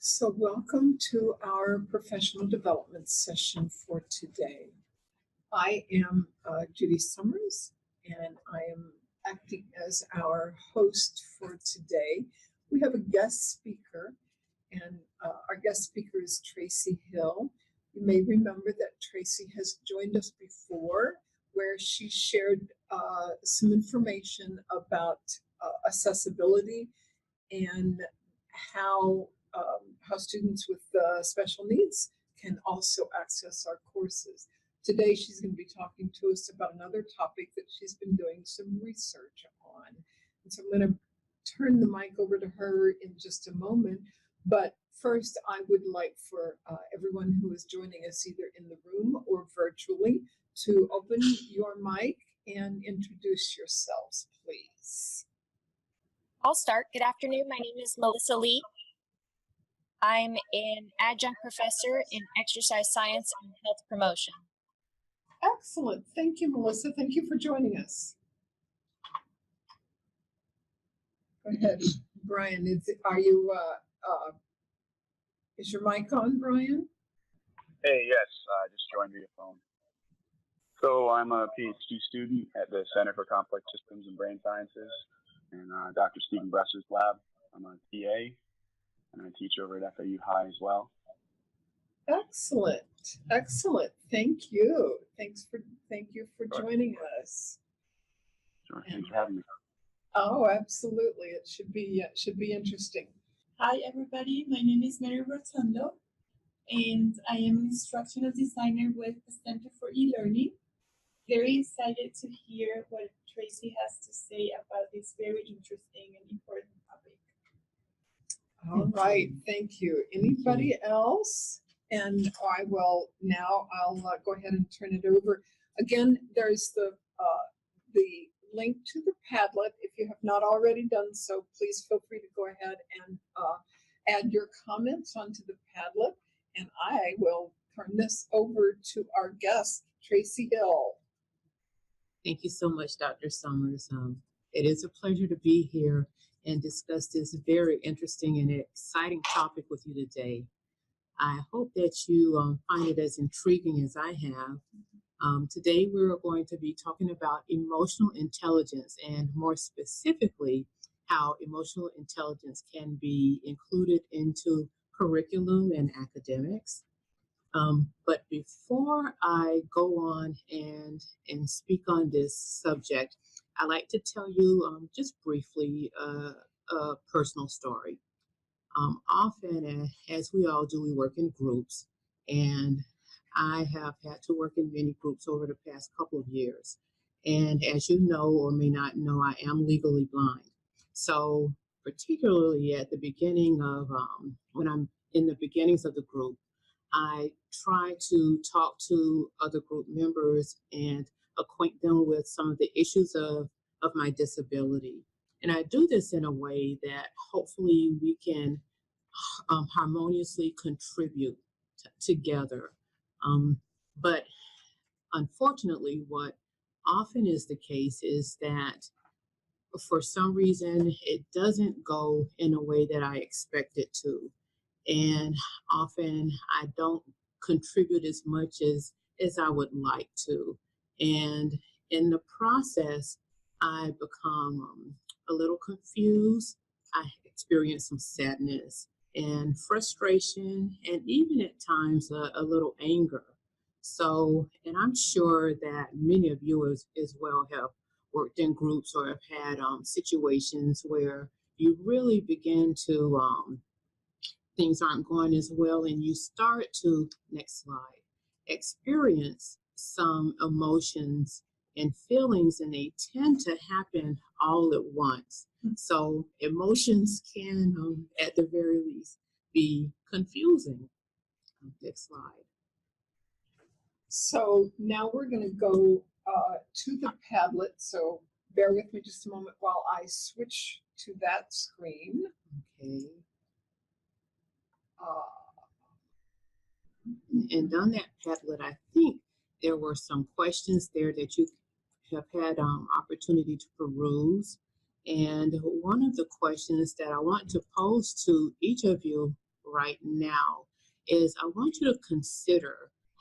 So welcome to our professional development session for today. I am Judy Summers, and I am acting as our host for today. We have a guest speaker, and our guest speaker is Tracy Hill. You may remember that Tracy has joined us before, where she shared some information about accessibility and how students with special needs can also access our courses. Today, she's going to be talking to us about another topic that she's been doing some research on. And so I'm going to turn the mic over to her in just a moment. But first, I would like for everyone who is joining us either in the room or virtually to open your mic and introduce yourselves, please. I'll start. Good afternoon. My name is Melissa Lee. I'm an adjunct professor in exercise science and health promotion. Excellent. Thank you, Melissa. Thank you for joining us. Go ahead, Brian. Is your mic on, Brian? Hey, yes. I just joined via phone. So I'm a PhD student at the Center for Complex Systems and Brain Sciences in Dr. Stephen Bresser's lab. I'm a TA, and I teach over at FAU High as well. Excellent. Excellent. Thank you. Thank you for joining us. Sure. Thanks for having me. Oh, absolutely. It should be interesting. Hi, everybody. My name is Mary Rotundo, and I am an instructional designer with the Center for eLearning. Very excited to hear what Tracy has to say about this very interesting and important topic. All right, thank you. Anybody else? And I'll go ahead and turn it over. Again, there's the link to the Padlet. If you have not already done so, please feel free to go ahead and add your comments onto the Padlet. And I will turn this over to our guest, Tracy Hill. Thank you so much, Dr. Summers. It is a pleasure to be here and discuss this very interesting and exciting topic with you today. I hope that you find it as intriguing as I have. Today, we're going to be talking about emotional intelligence, and more specifically, how emotional intelligence can be included into curriculum and academics. But before I go on and speak on this subject, I'd like to tell you just briefly a personal story. Often, as we all do, we work in groups, and I have had to work in many groups over the past couple of years. And as you know or may not know, I am legally blind. So particularly at the beginning of, when I'm in the beginnings of the group, I try to talk to other group members and acquaint them with some of the issues of my disability. And I do this in a way that hopefully we can harmoniously contribute together. But unfortunately, what often is the case is that for some reason, it doesn't go in a way that I expect it to. And often I don't contribute as much as I would like to. And in the process, I become a little confused. I experience some sadness and frustration, and even at times a little anger. So, and I'm sure that many of you as well have worked in groups or have had situations where you really begin to, things aren't going as well, and you start to, next slide, experience some emotions and feelings, and they tend to happen all at once. So emotions can, at the very least, be confusing. Next slide. So now we're going to go to the Padlet. So bear with me just a moment while I switch to that screen. Okay. And on that Padlet, I think there were some questions there that you have had opportunity to peruse. And one of the questions that I want to pose to each of you right now is I want you to consider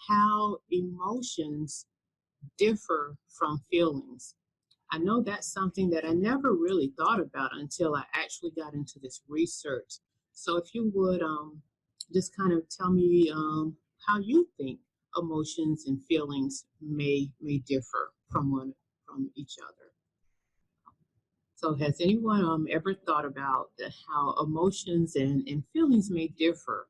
how emotions differ from feelings. I know that's something that I never really thought about until I actually got into this research. So if you would just kind of tell me how you think emotions and feelings may differ from each other. So has anyone ever thought about how emotions and feelings may differ?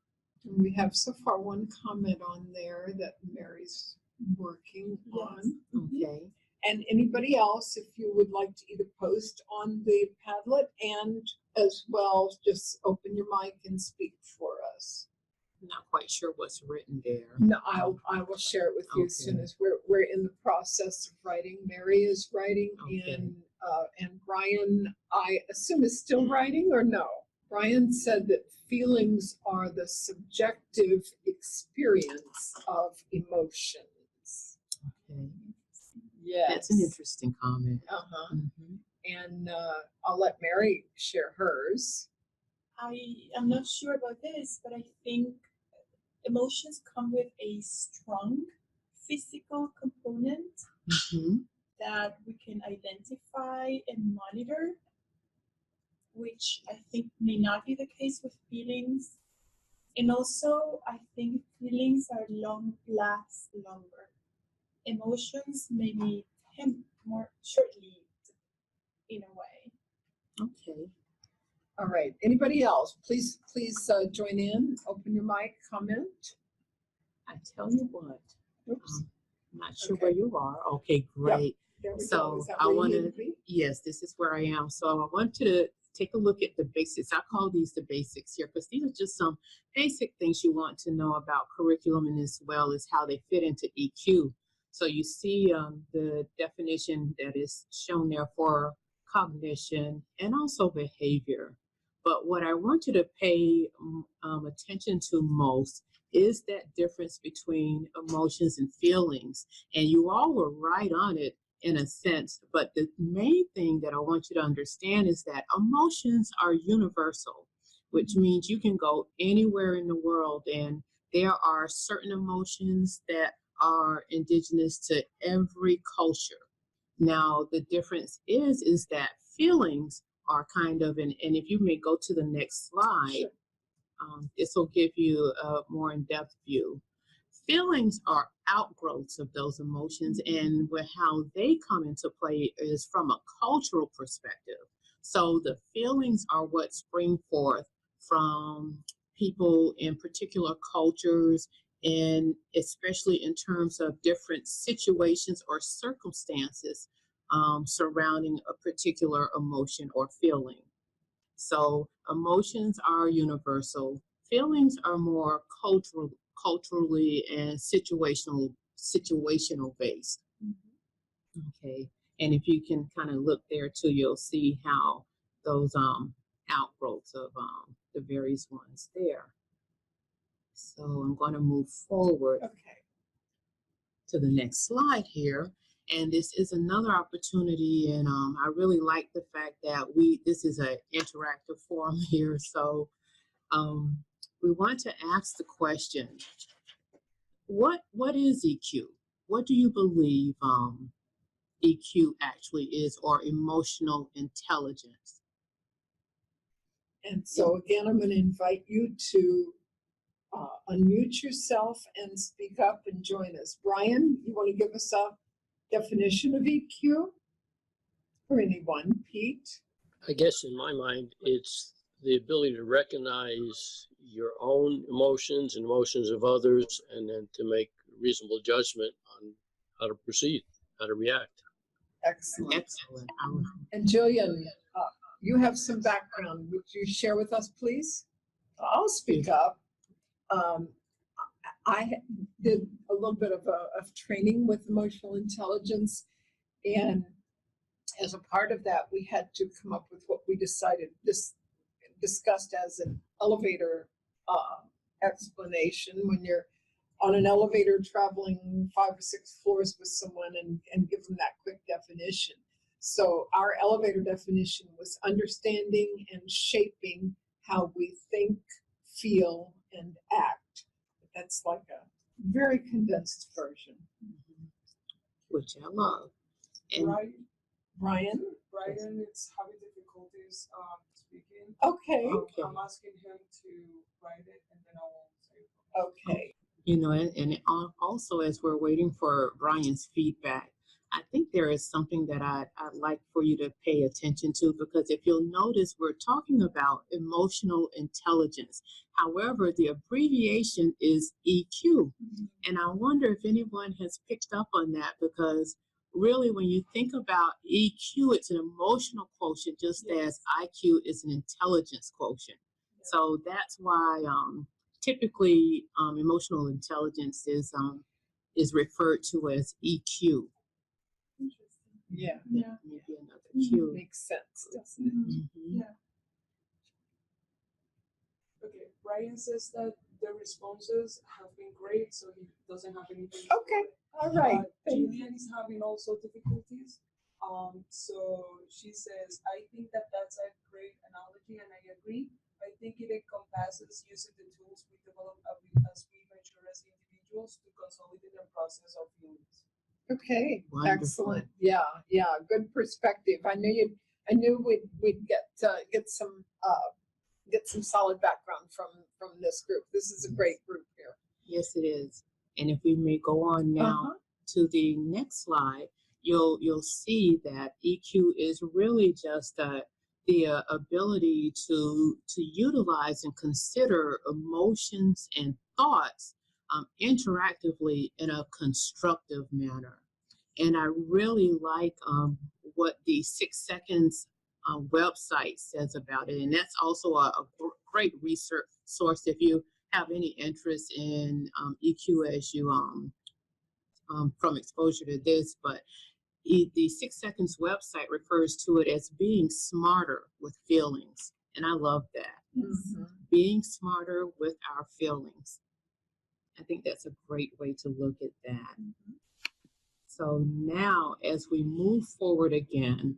We have so far one comment on there that Mary's working on. Okay. And anybody else, if you would like to either post on the Padlet and as well, just open your mic and speak for us. I'm not quite sure what's written there. No, I will share it with you as soon Okay. as we're in the process of writing. Mary is writing, Okay. and Brian, I assume, is still writing, or no? Brian said that feelings are the subjective experience of emotions. Okay. Yes. That's an interesting comment. Uh-huh. Mhm. And I'll let Mary share hers. I am not sure about this, but I think emotions come with a strong physical component Mhm. that we can identify and monitor, which I think may not be the case with feelings. And also, I think feelings are last longer. Emotions may be more short-lived in a way. Okay. All right. Anybody else? Please join in. Open your mic. Comment. I tell you what. Oops. I'm not sure Okay. where you are. Okay, great. There we go. So Is that I where you want need to, to be? yes, this is where I am. So I want you to take a look at the basics. I call these the basics here because these are just some basic things you want to know about curriculum, and as well as how they fit into EQ. So you see the definition that is shown there for cognition and also behavior. But what I want you to pay attention to most is that difference between emotions and feelings. And you all were right on it in a sense, but the main thing that I want you to understand is that emotions are universal, which means you can go anywhere in the world and there are certain emotions that are indigenous to every culture. Now, the difference is that feelings are kind of, and if you may go to the next slide, Sure. this will give you a more in-depth view. Feelings are outgrowths of those emotions, and how they come into play is from a cultural perspective. So the feelings are what spring forth from people in particular cultures, and especially in terms of different situations or circumstances surrounding a particular emotion or feeling. So emotions are universal. Feelings are more culturally and situational based. Okay. And if you can kind of look there too, you'll see how those outgrowths of the various ones there. So I'm going to move forward to the next slide here. And this is another opportunity, and I really like the fact that this is an interactive forum here. So we want to ask the question, what is EQ? What do you believe EQ actually is, or emotional intelligence? And so again, I'm going to invite you to unmute yourself and speak up and join us. Brian, you want to give us a definition of EQ? Or anyone? Pete? I guess in my mind, it's the ability to recognize your own emotions and emotions of others, and then to make reasonable judgment on how to proceed, how to react. Excellent. Excellent. And Jillian, you have some background. Would you share with us, please? I'll speak up. I did a little bit of training with emotional intelligence, and as a part of that, we had to come up with what we discussed as an elevator explanation when you're on an elevator traveling 5 or 6 floors with someone, and give them that quick definition. So our elevator definition was understanding and shaping how we think, feel, very condensed version. Which I love. And Brian? Brian is having difficulties speaking. Okay. okay. I'm asking him to write it and then I will say it. Okay. You know, and also as we're waiting for Brian's feedback, I think there is something that I'd like for you to pay attention to, because if you'll notice, we're talking about emotional intelligence. However, the abbreviation is EQ. And I wonder if anyone has picked up on that, because really when you think about EQ, it's an emotional quotient, just as IQ is an intelligence quotient. So that's why typically emotional intelligence is referred to as EQ. Yeah. Yeah. Maybe another Q. Makes sense, doesn't it? Mhm. Yeah. Okay, Brian says that the responses have been great, so he doesn't have anything. Okay. All right. Thank you. Julian is having also difficulties. So she says, I think that that's a great analogy and I agree. I think it encompasses using the tools we develop as we mature as individuals to consolidate the process of feelings. Okay, Wonderful. excellent. Yeah, good perspective. I knew we'd get some solid background from this group. This is a great group here. Yes, it is. And if we may go on now to the next slide, you'll see that EQ is really just the ability to utilize and consider emotions and thoughts interactively in a constructive manner. And I really like what the 6 Seconds website says about it. And that's also a great research source if you have any interest in EQ as you from exposure to this. But the 6 Seconds website refers to it as being smarter with feelings. And I love that. Mhm. Being smarter with our feelings. I think that's a great way to look at that. So now as we move forward again,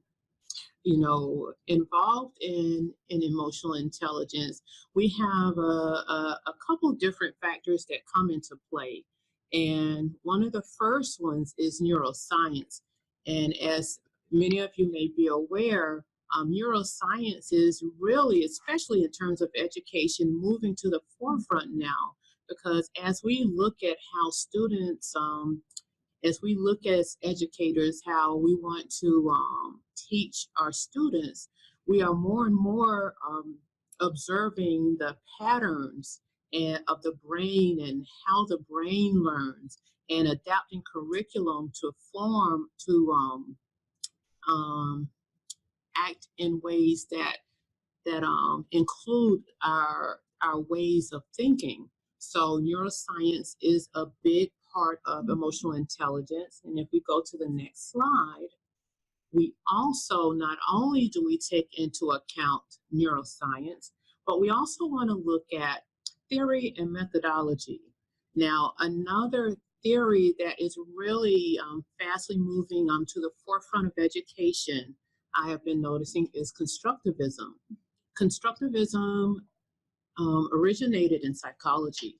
you know, involved in emotional intelligence, we have a couple different factors that come into play. And one of the first ones is neuroscience. And as many of you may be aware, neuroscience is really, especially in terms of education, moving to the forefront now, because as we look at how students, as we look as educators, how we want to teach our students, we are more and more observing the patterns of the brain and how the brain learns, and adapting curriculum to form to act in ways that include our ways of thinking. So neuroscience is a big part of emotional intelligence. And if we go to the next slide, we also, not only do we take into account neuroscience, but we also want to look at theory and methodology. Now, another theory that is really fastly moving to the forefront of education, I have been noticing, is constructivism. Constructivism originated in psychology,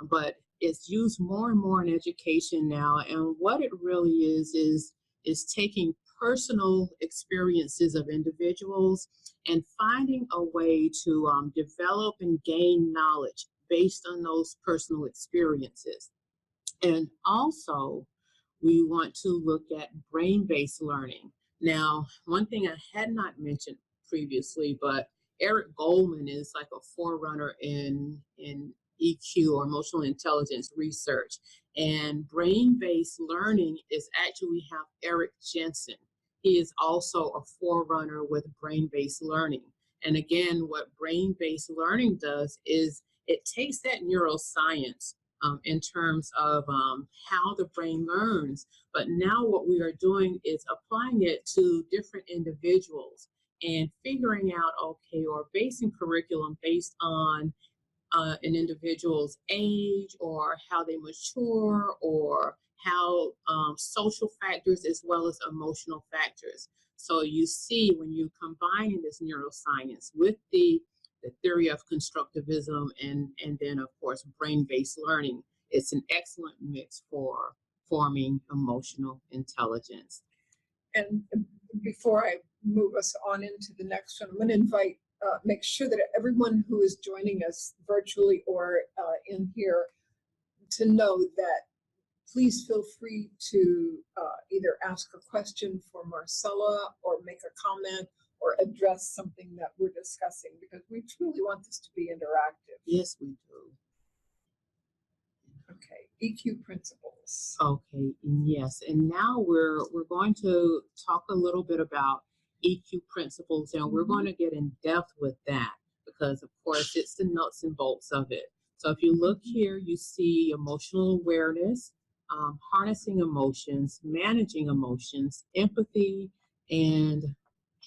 but it's used more and more in education now. And what it really is taking personal experiences of individuals and finding a way to develop and gain knowledge based on those personal experiences. And also, we want to look at brain-based learning. Now, one thing I had not mentioned previously, but Eric Goldman is like a forerunner in EQ, or emotional intelligence research. And brain-based learning is actually, we have Eric Jensen. He is also a forerunner with brain-based learning. And again, what brain-based learning does is it takes that neuroscience in terms of how the brain learns. But now what we are doing is applying it to different individuals and figuring out, okay, or basing curriculum based on an individual's age or how they mature, or how social factors as well as emotional factors. So you see, when you combine this neuroscience with the theory of constructivism and then of course brain-based learning, it's an excellent mix for forming emotional intelligence. And before I move us on into the next one, I'm going to invite, make sure that everyone who is joining us virtually or in here to know that please feel free to either ask a question for Marcella or make a comment or address something that we're discussing, because we truly want this to be interactive. Yes, we do. Okay, EQ principles. Okay, yes, and now we're going to talk a little bit about EQ principles, and we're going to get in depth with that because, of course, it's the nuts and bolts of it. So if you look here, you see emotional awareness, harnessing emotions, managing emotions, empathy, and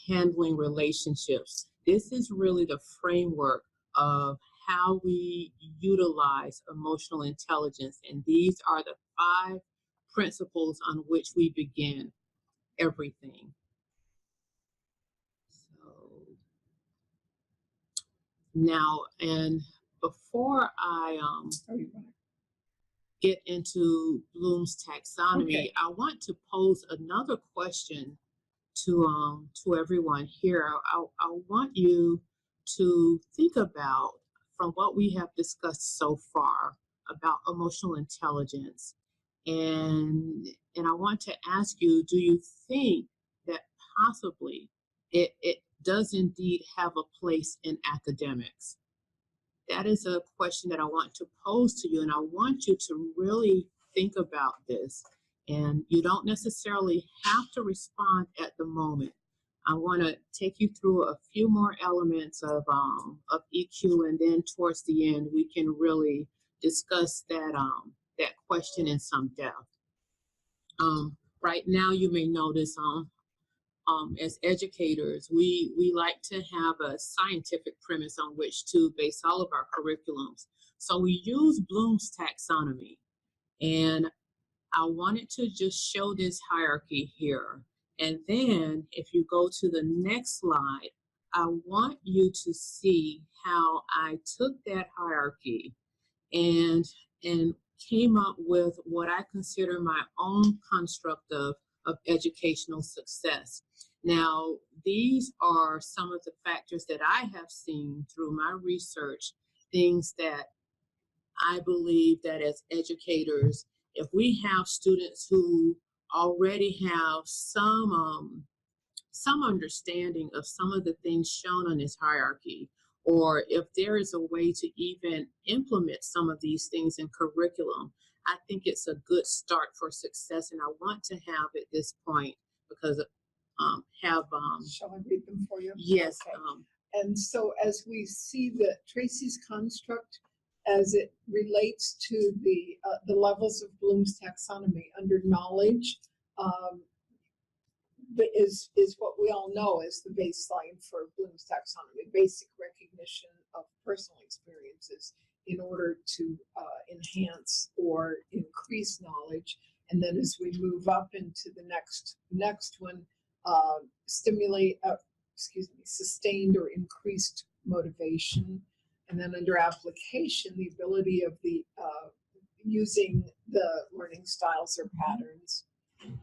handling relationships. This is really the framework of how we utilize emotional intelligence. And these are the 5 principles on which we begin everything. So now, and before I get into Bloom's taxonomy, I want to pose another question to everyone here. I want you to think about, from what we have discussed so far about emotional intelligence, and I want to ask you, do you think that possibly it does indeed have a place in academics? That is a question that I want to pose to you, and I want you to really think about this. And you don't necessarily have to respond at the moment. I want to take you through a few more elements of EQ, and then towards the end, we can really discuss that question in some depth. Right now, you may notice as educators, we like to have a scientific premise on which to base all of our curriculums. So we use Bloom's taxonomy, and I wanted to just show this hierarchy here. And then if you go to the next slide, I want you to see how I took that hierarchy and came up with what I consider my own construct of educational success. Now, these are some of the factors that I have seen through my research, things that I believe that as educators, if we have students who already have some understanding of some of the things shown on this hierarchy, or if there is a way to even implement some of these things in curriculum, I think it's a good start for success. And I want to have at this point, because shall I read them for you? Yes. Okay. And so as we see that Tracy's construct, as it relates to the levels of Bloom's taxonomy under knowledge, is what we all know is the baseline for Bloom's taxonomy, basic recognition of personal experiences in order to enhance or increase knowledge. And then as we move up into the next one, sustained or increased motivation. And then under application, the ability of using the learning styles or patterns.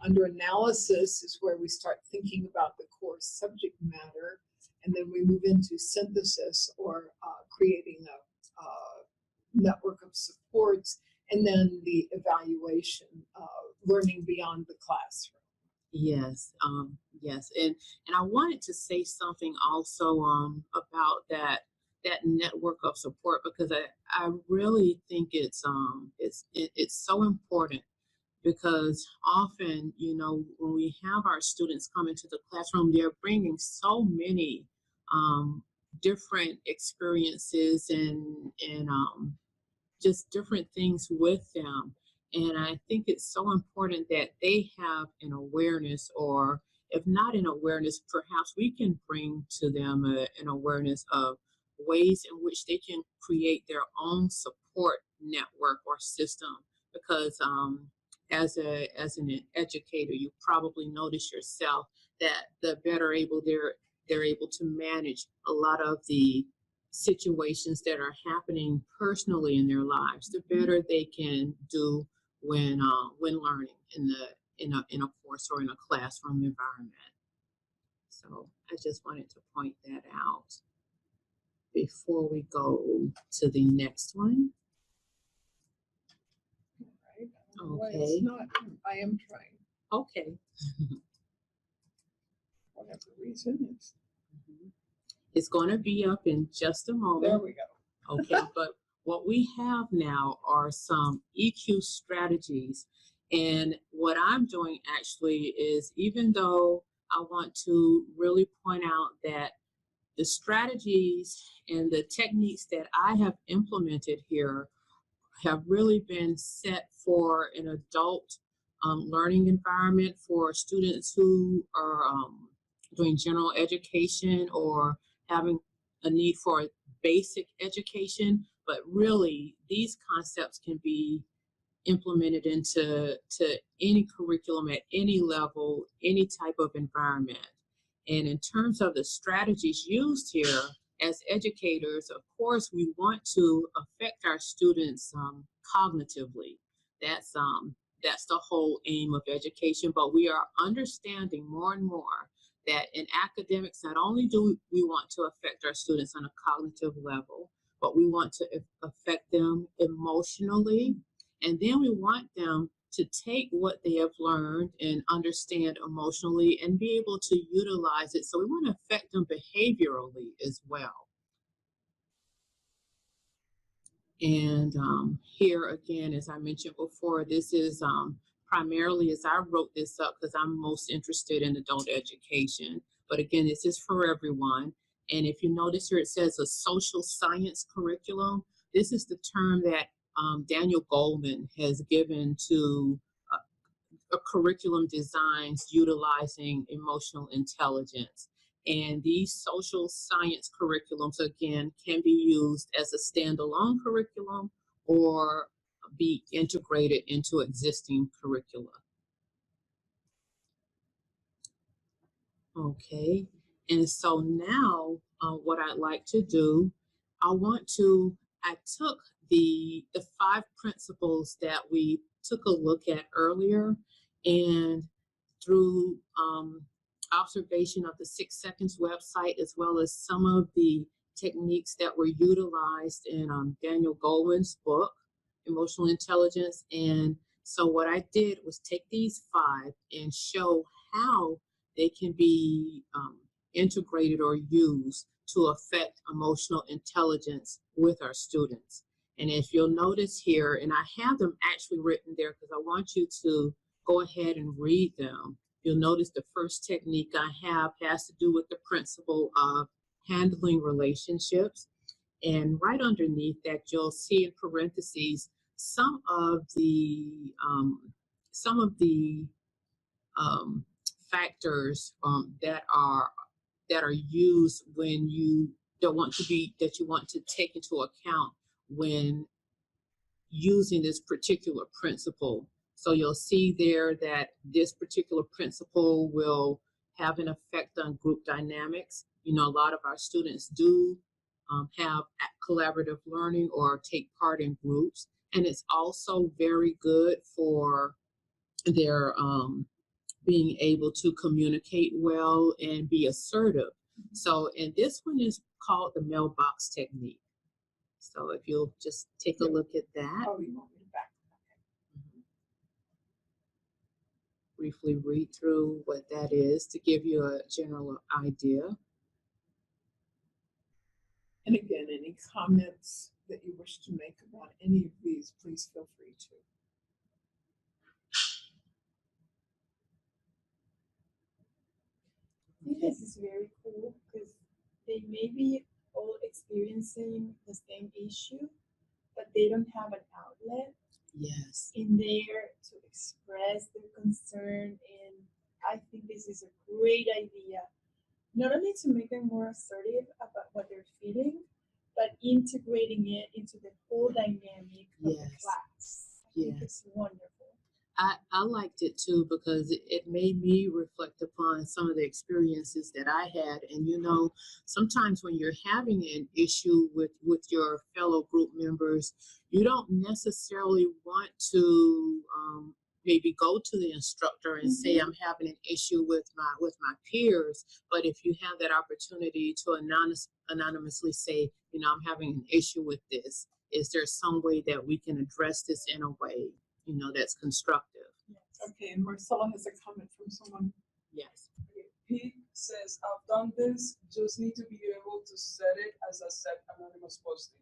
Under analysis is where we start thinking about the core subject matter, and then we move into synthesis or creating a network of supports, and then the evaluation, learning beyond the classroom. Yes, yes, and I wanted to say something also about that network of support, because I really think it's so important. Because often, you know, when we have our students come into the classroom, they're bringing so many different experiences and just different things with them. And I think it's so important that they have an awareness, or if not an awareness, perhaps we can bring to them an awareness of ways in which they can create their own support network or system. Because as an educator, you probably notice yourself that the better able they're able to manage a lot of the situations that are happening personally in their lives, the better they can do when learning in a course or in a classroom environment. So I just wanted to point that out before we go to the next one. Right. I don't know why Okay. it's not. I am trying. Okay. Whatever reason is. It's going to be up in just a moment. There we go. Okay, but what we have now are some EQ strategies. And what I'm doing actually is, even though I want to really point out that the strategies and the techniques that I have implemented here have really been set for an adult learning environment for students who are doing general education or having a need for basic education, but really these concepts can be implemented into any curriculum at any level, any type of environment. And in terms of the strategies used here, as educators, of course, we want to affect our students cognitively. That's the whole aim of education, but we are understanding more and more that in academics, not only do we want to affect our students on a cognitive level, but we want to affect them emotionally. And then we want them to take what they have learned and understand emotionally and be able to utilize it. So we want to affect them behaviorally as well. And here again, as I mentioned before, this is primarily, as I wrote this up, because I'm most interested in adult education. But again, this is for everyone. And if you notice here, it says a social science curriculum. This is the term that Daniel Goldman has given to a curriculum designs utilizing emotional intelligence. And these social science curriculums, again, can be used as a standalone curriculum or be integrated into existing curricula. Okay, and so now what I'd like to do, I took the 5 principles that we took a look at earlier, and through observation of the 6 Seconds website, as well as some of the techniques that were utilized in Daniel Goldman's book, Emotional Intelligence. And so what I did was take these 5 and show how they can be integrated or used to affect emotional intelligence with our students. And if you'll notice here, and I have them actually written there because I want you to go ahead and read them. You'll notice the first technique I have has to do with the principle of handling relationships. And right underneath that, you'll see in parentheses some of the factors that are used when you want to take into account when using this particular principle. So you'll see there that this particular principle will have an effect on group dynamics. You know, a lot of our students do have collaborative learning or take part in groups, and it's also very good for their being able to communicate well and be assertive. So, and this one is called the mailbox technique. So if you'll just take a look at that. Oh, you want me to back? Briefly read through what that is to give you a general idea. And again, any comments that you wish to make about any of these, please feel free to. I think this is very cool because they may be all experiencing the same issue, but they don't have an outlet Yes. in there to express their concern. And I think this is a great idea, not only to make them more assertive about what they're feeling, but integrating it into the whole dynamic of the class. I think it's wonderful. I liked it too because it made me reflect upon upon some of the experiences that I had. And, you know, sometimes when you're having an issue with your fellow group members, you don't necessarily want to maybe go to the instructor and say, I'm having an issue with my peers. But if you have that opportunity to anonymously say, you know, I'm having an issue with this, is there some way that we can address this in a way, you know, that's constructive? Okay, and Marcella has a comment from someone. Yes. Pete says, I've done this, just need to be able to set it as a set anonymous posting.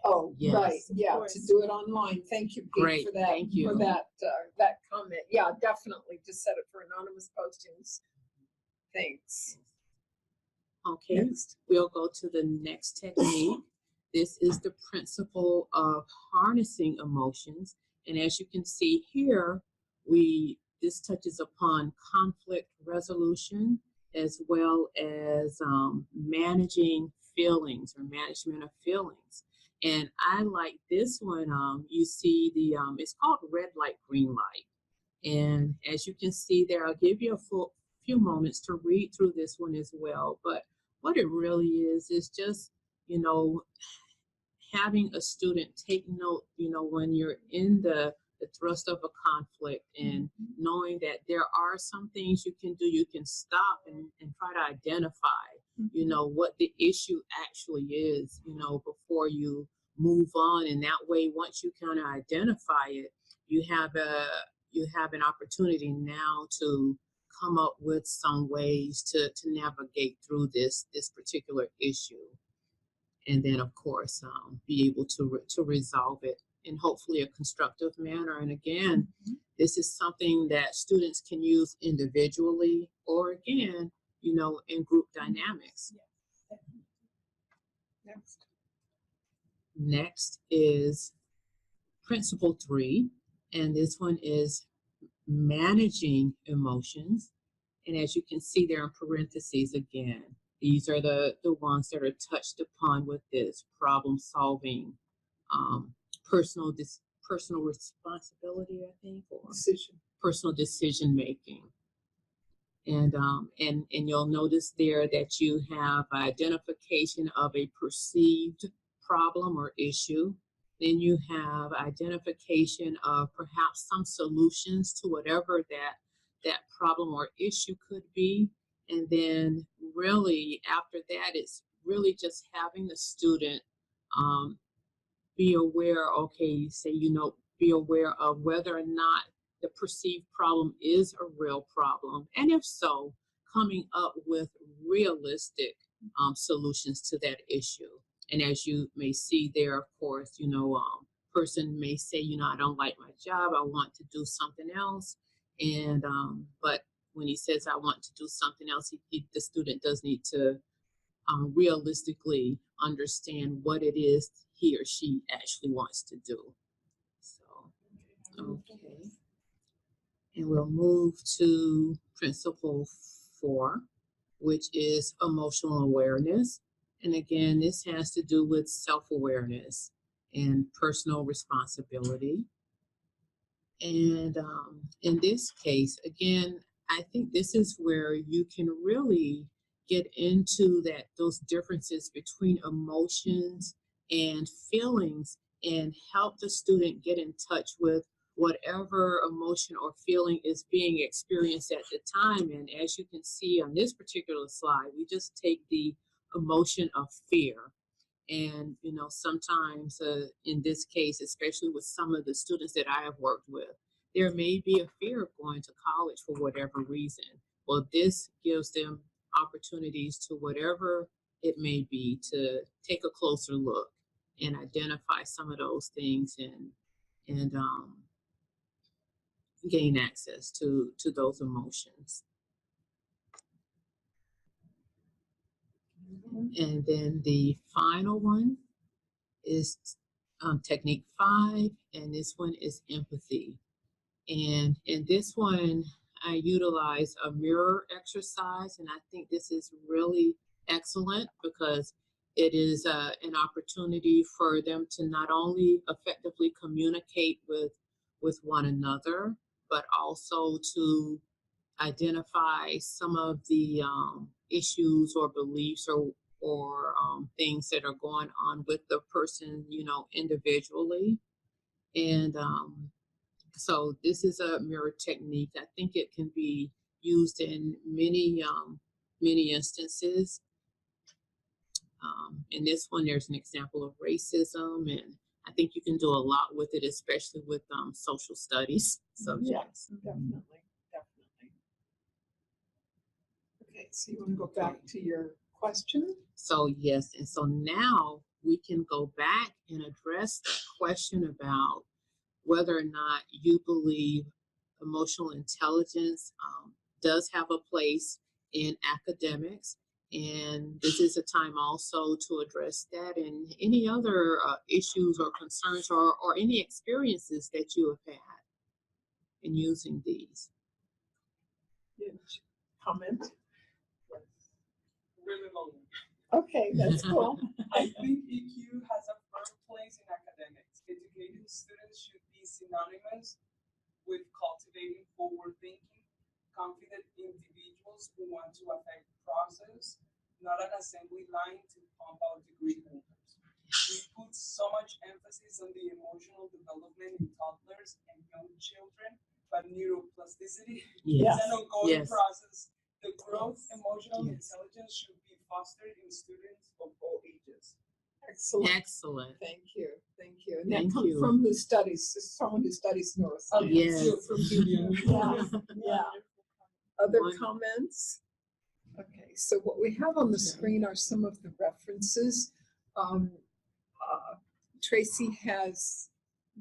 Oh, Yes. right, yeah, course. to do it online. Thank you, Pete, Great, for that. thank you. For that comment. Yeah, definitely to set it for anonymous postings. Thanks. Okay, Next. we'll go to the next technique. This is the principle of harnessing emotions. And as you can see here, this touches upon conflict resolution as well as managing feelings or management of feelings. And I like this one. You see it's called red light, green light. And as you can see there, I'll give you a few moments to read through this one as well. But what it really is just, you know, having a student take note, you know, when you're in the thrust of a conflict and knowing that there are some things you can do. You can stop and try to identify, you know, what the issue actually is, you know, before you move on. And that way, once you kind of identify it, you have an opportunity now to come up with some ways to navigate through this particular issue. And then, of course, be able to resolve it in hopefully a constructive manner. And again, this is something that students can use individually or, again, you know, in group dynamics. Next. Next is principle 3, and this one is managing emotions. And as you can see there in parentheses again, these are the ones that are touched upon with this problem solving, personal responsibility, I think, or personal decision making. And you'll notice there that you have identification of a perceived problem or issue. Then you have identification of perhaps some solutions to whatever that problem or issue could be. And then really after that, it's really just having the student be aware, okay, say, you know, be aware of whether or not the perceived problem is a real problem. And if so, coming up with realistic solutions to that issue. And as you may see there, of course, you know, person may say, you know, I don't like my job, I want to do something else. And but when he says I want to do something else, the student does need to realistically understand what it is he or she actually wants to do. So, okay. And we'll move to principle 4, which is emotional awareness. And again, this has to do with self-awareness and personal responsibility. And in this case, again, I think this is where you can really get into those differences between emotions and feelings and help the student get in touch with whatever emotion or feeling is being experienced at the time. And as you can see on this particular slide, we just take the emotion of fear. And, you know, sometimes in this case, especially with some of the students that I have worked with, there may be a fear of going to college for whatever reason. Well, this gives them opportunities to whatever it may be to take a closer look and identify some of those things and gain access to those emotions. And then the final one is technique 5, and this one is empathy. And in this one, I utilize a mirror exercise, and I think this is really excellent because it is an opportunity for them to not only effectively communicate with one another, but also to identify some of the issues or beliefs or things that are going on with the person, you know, individually. And so this is a mirror technique. I think it can be used in many instances. In this one, there's an example of racism, and I think you can do a lot with it, especially with social studies subjects. Yes, definitely. Okay, so you want to go back to your question? So yes, and so now we can go back and address the question about whether or not you believe emotional intelligence does have a place in academics. And this is a time also to address that and any other issues or concerns or any experiences that you have had in using these. Comment? Really long. Okay, that's cool. I think EQ has a firm place in academics. Educating students should be synonymous with cultivating forward-thinking, confident individuals who want to affect process, not an assembly line to pump out degree holders. We put so much emphasis on the emotional development in toddlers and young children, but neuroplasticity is an ongoing process. The growth emotional intelligence should be fostered in students of all ages. Excellent. Thank you. And Thank that comes you. from the studies, someone who studies neuroscience. Yes. From Judy. Yeah. Other comments? Okay, so what we have on the screen are some of the references. Tracy has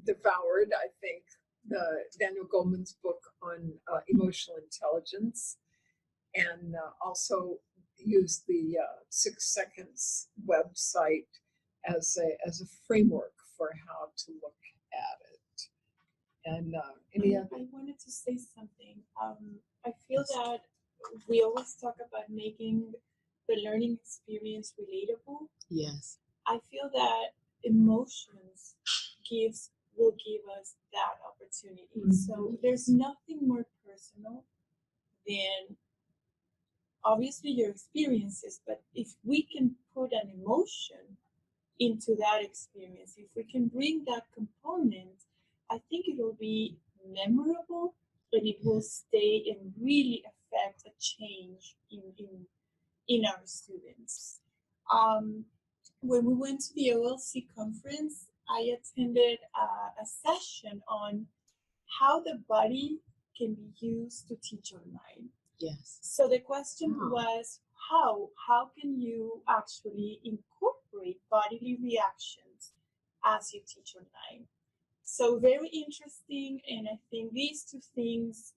devoured, I think, the Daniel Goldman's book on emotional intelligence, and also used the 6 Seconds website as a framework for how to look at it. And I wanted to say something. I feel that we always talk about making the learning experience relatable. Yes. I feel that emotions will give us that opportunity. Mm-hmm. So there's nothing more personal than obviously your experiences, but if we can put an emotion into that experience, if we can bring that component, I think it will be memorable and it will stay and really affect a change in our students. When we went to the OLC conference, I attended a session on how the body can be used to teach online. Yes. So the question was, how can you actually incorporate bodily reactions as you teach online? So very interesting, and I think these two things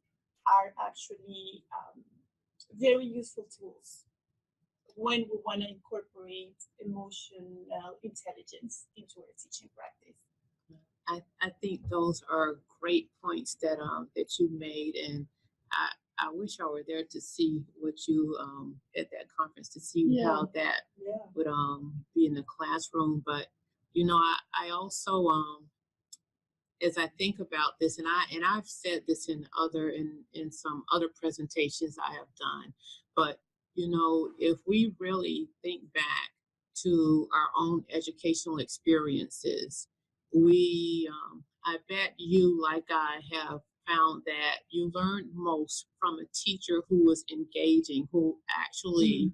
are actually very useful tools when we want to incorporate emotional intelligence into our teaching practice. I think those are great points that you made, and I wish I were there to see what you at that conference to see how that would be in the classroom. But you know, I also as I think about this, and I've said this in some other presentations I have done, but you know, if we really think back to our own educational experiences, we I bet you, like I have, found that you learned most from a teacher who was engaging, who actually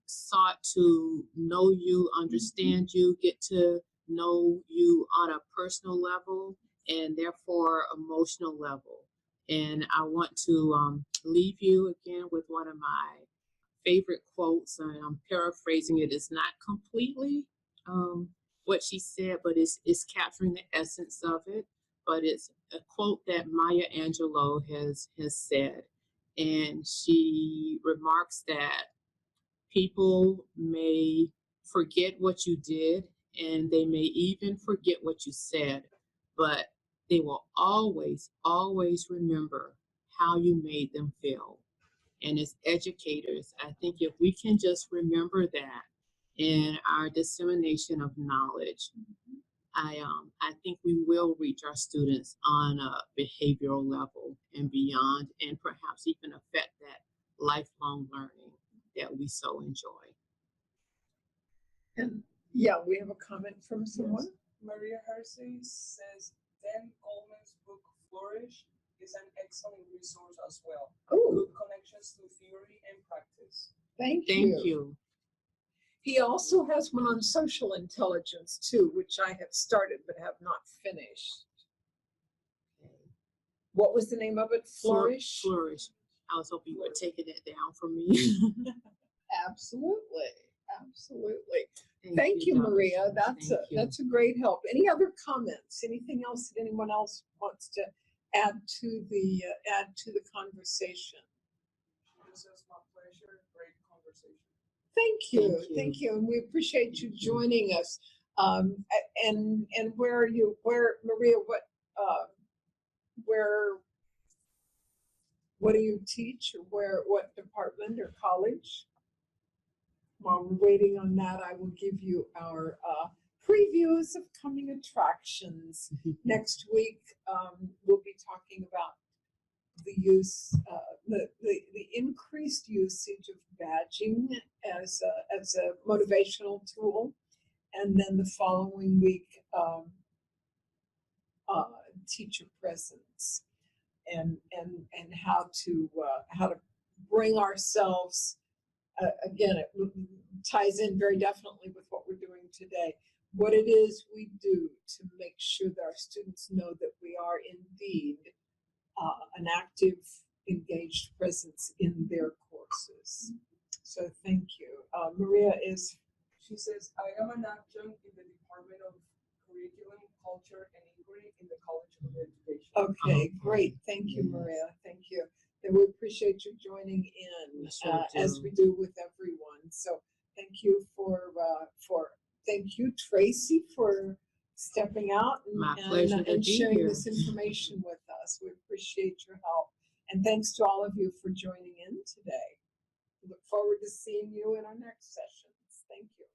sought to know you, understand you, get to know you on a personal level and therefore emotional level. And I want to leave you again with one of my favorite quotes, and I'm paraphrasing it. It's not completely what she said, but it's capturing the essence of it. But it's a quote that Maya Angelou has said, and she remarks that people may forget what you did, and they may even forget what you said, but they will always, always remember how you made them feel. And as educators, I think if we can just remember that in our dissemination of knowledge, I think we will reach our students on a behavioral level and beyond, and perhaps even affect that lifelong learning that we so enjoy. And yeah, we have a comment from someone. Yes. Maria Hersey says, then Goldman's book Flourish is an excellent resource as well. Oh, Good connections to theory and practice. thank Thank you. you. He also has one on social intelligence too, which I have started but have not finished. What was the name of it? Flourish? Flourish. I was hoping you were taking it down for me. Absolutely. Absolutely. Thank you, Maria. Dr. Thank you. That's a great help. Any other comments? Anything else that anyone else wants to add to the conversation? This is my pleasure. Great conversation. Thank you, and we appreciate you joining us. And where are you? Where, Maria? What do you teach? Or what department or college? While we're waiting on that, I will give you our previews of coming attractions. Next week, we'll be talking about the use, the increased usage of badging as a motivational tool, and then the following week, teacher presence, and how to bring ourselves. Again, it ties in very definitely with what we're doing today. What it is we do to make sure that our students know that we are indeed an active, engaged presence in their courses. So thank you. Maria is. She says, I am an adjunct in the Department of Curriculum, Culture, and Inquiry in the College of Education. Okay, great. Thank you, Maria. Thank you. And we appreciate you joining in as we do with everyone. So thank you thank you, Tracy, for stepping out and sharing this information with us. We appreciate your help. And thanks to all of you for joining in today. We look forward to seeing you in our next sessions. Thank you.